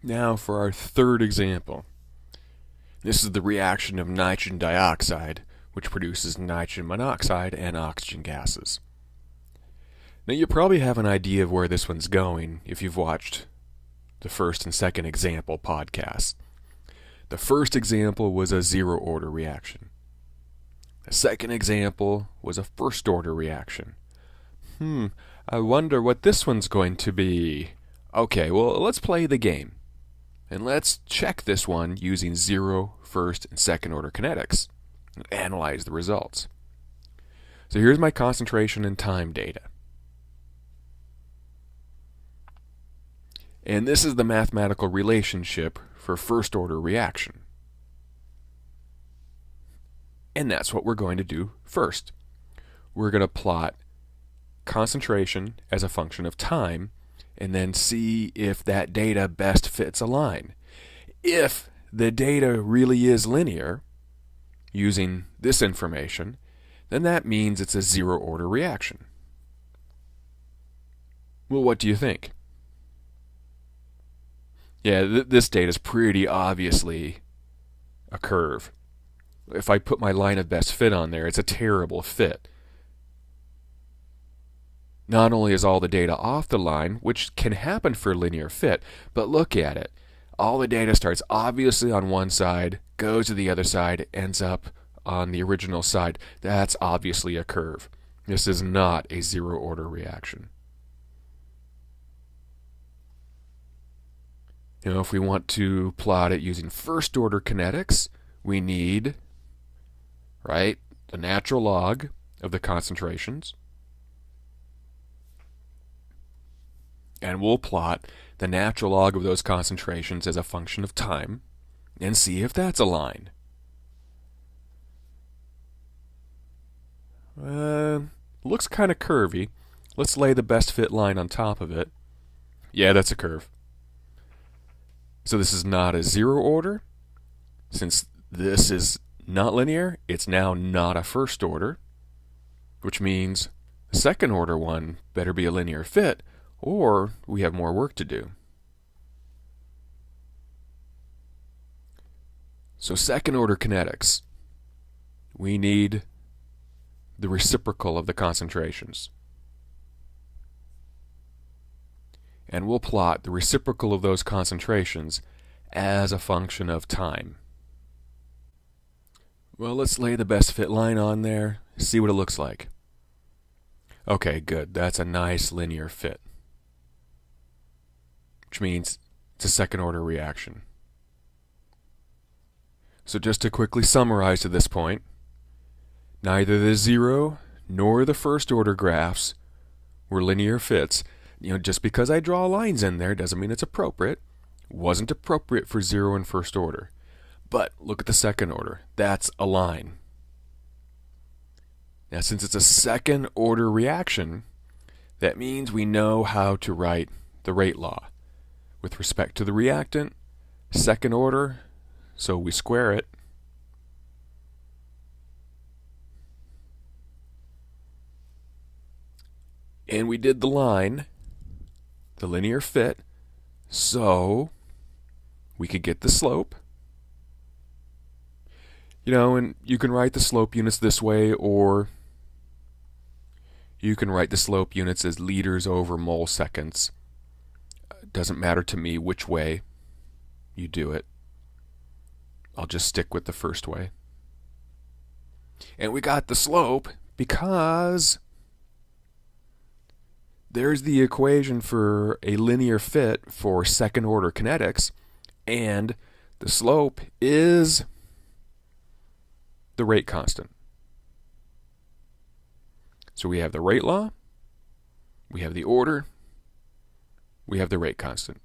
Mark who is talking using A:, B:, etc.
A: Now for our third example. This is the reaction of nitrogen dioxide, which produces nitrogen monoxide and oxygen gases. Now you probably have an idea of where this one's going if you've watched the first and second example podcasts. The first example was a zero-order reaction. The second example was a first-order reaction. I wonder what this one's going to be. Okay, well, let's play the game. And let's check this one using zero, first, and second-order kinetics and analyze the results. So here's my concentration and time data. And this is the mathematical relationship for first-order reaction. And that's what we're going to do first. We're going to plot concentration as a function of time and then see if that data best fits a line. If the data really is linear, using this information, then that means it's a zero-order reaction. Well, what do you think? Yeah, this data is pretty obviously a curve. If I put my line of best fit on there, it's a terrible fit. Not only is all the data off the line, which can happen for linear fit, but look at it. All the data starts obviously on one side, goes to the other side, ends up on the original side. That's obviously a curve. This is not a zero-order reaction. Now, if we want to plot it using first-order kinetics, we need, the natural log of the concentrations. And we'll plot the natural log of those concentrations as a function of time and see if that's a line. Looks kind of curvy. Let's lay the best fit line on top of it. Yeah, that's a curve. So this is not a zero order. Since this is not linear, it's now not a first order, which means the second order one better be a linear fit, or we have more work to do. So second order kinetics, we need the reciprocal of the concentrations. And we'll plot the reciprocal of those concentrations as a function of time. Well, let's lay the best fit line on there, see what it looks like. Okay, good. That's a nice linear fit, which means it's a second order reaction. So just to quickly summarize to this point, neither the zero nor the first order graphs were linear fits. Just because I draw lines in there doesn't mean it's appropriate. It wasn't appropriate for zero and first order. But look at the second order. That's a line. Now, since it's a second order reaction, that means we know how to write the rate law. With respect to the reactant, second order, so we square it. And we did the line, the linear fit, so we could get the slope. And you can write the slope units this way, or you can write the slope units as liters over mole seconds. It doesn't matter to me which way you do it. I'll just stick with the first way. And we got the slope because there's the equation for a linear fit for second order kinetics, and the slope is the rate constant. So we have the rate law, we have the order, we have the rate constant.